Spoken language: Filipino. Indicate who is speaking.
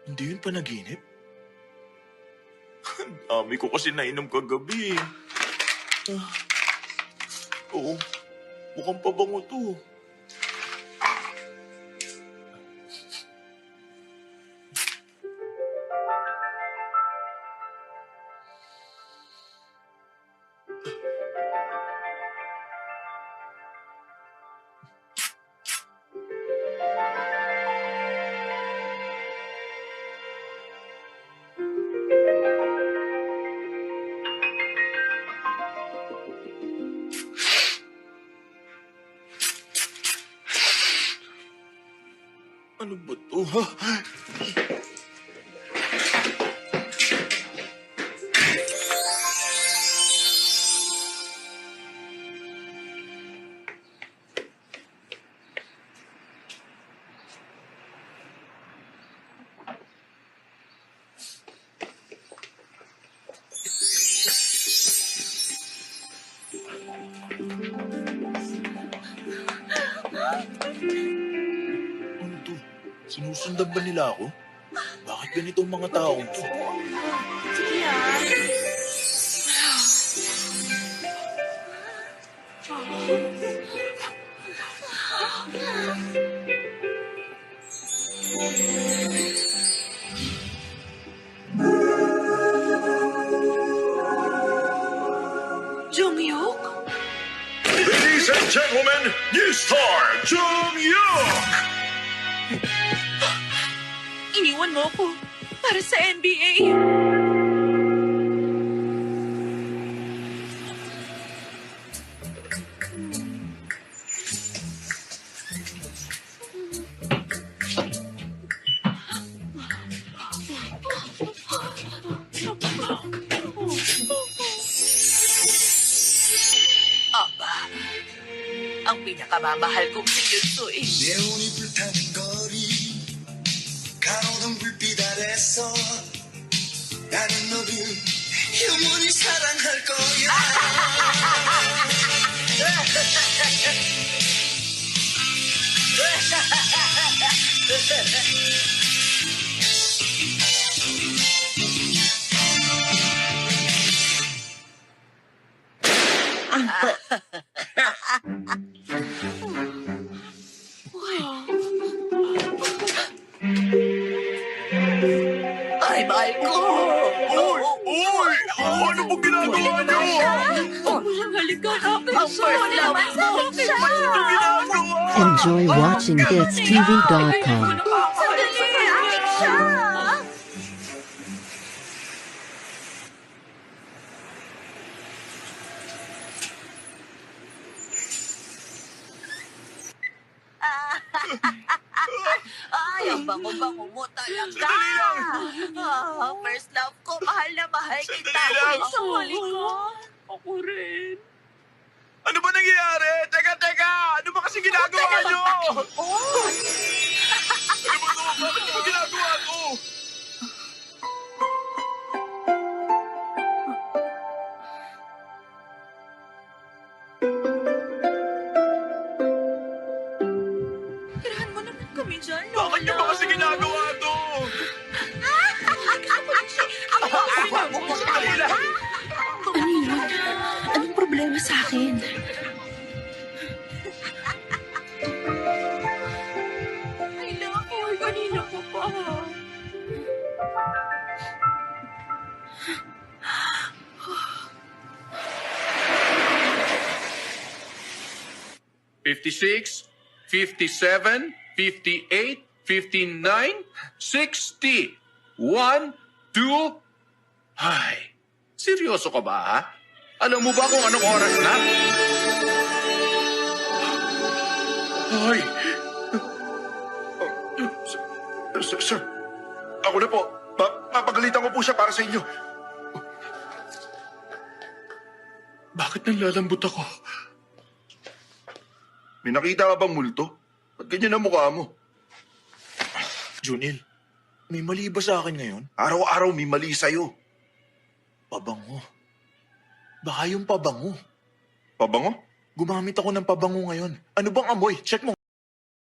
Speaker 1: Hindi yun panaginip? Ang dami ko kasi nainom kagabi. Oo, mukhang pabango to. Ano ba to? Ano to? Sinusundan ba nila ako? Bakit ganito ang mga taong to?
Speaker 2: Sige yan. Junghyuk?
Speaker 3: Ladies and gentlemen, new star, Junghyuk!
Speaker 2: Iniwan mo ako para sa NBA. Aba, ang pinakamamahal kong si Yunsoy.
Speaker 4: 네온이 불타는 거리 가로등 불빛 아래서 나는 너를 영원히 사랑할 거야
Speaker 2: Ay, mahal ko!
Speaker 1: Uy! Uy! Ano pong ginagawa niyo?
Speaker 2: Halika na, Benso! Naman sa akin
Speaker 1: Ano ginagawa?
Speaker 5: Enjoy watching BitsTV.com.
Speaker 2: Sandali! Akin siya! Ay, ang bango-bango mo talaga!
Speaker 1: Sandali lang!
Speaker 2: First love ko, mahal na mahal kita.
Speaker 1: Sandali lang!
Speaker 2: Sumali ko. Ako rin.
Speaker 1: Ano ba nangyayari? Teka! Ano ba kasi ginagawa niyo?
Speaker 2: Oh!
Speaker 1: Ano ba to? Bakit niyo ba ginagawa to?
Speaker 2: Tirahan mo naman kami dyan,
Speaker 1: Bakit niyo ba kasi ginagawa to? Sandali lang!
Speaker 5: Ano yun? Anong problema sa akin?
Speaker 2: I love you. Kanina ko pa.
Speaker 6: $56, $57, $58, $59, $60. 1, 2... Ay, seryoso ka ba, ha? Alam mo ba kung anong oras na? Ay!
Speaker 3: Sir, ako na po. Papagalitan ko po siya para sa inyo.
Speaker 6: Bakit nanlalambot ako?
Speaker 3: May nakita ka bang multo? Ba't ganyan ang mukha mo?
Speaker 1: Junil, may mali ba sa akin ngayon?
Speaker 3: Araw-araw may mali sa'yo.
Speaker 1: Pabango. Baka yung pabango.
Speaker 3: Pabango?
Speaker 1: Gumamit ako ng pabango ngayon. Ano bang amoy? Check mo.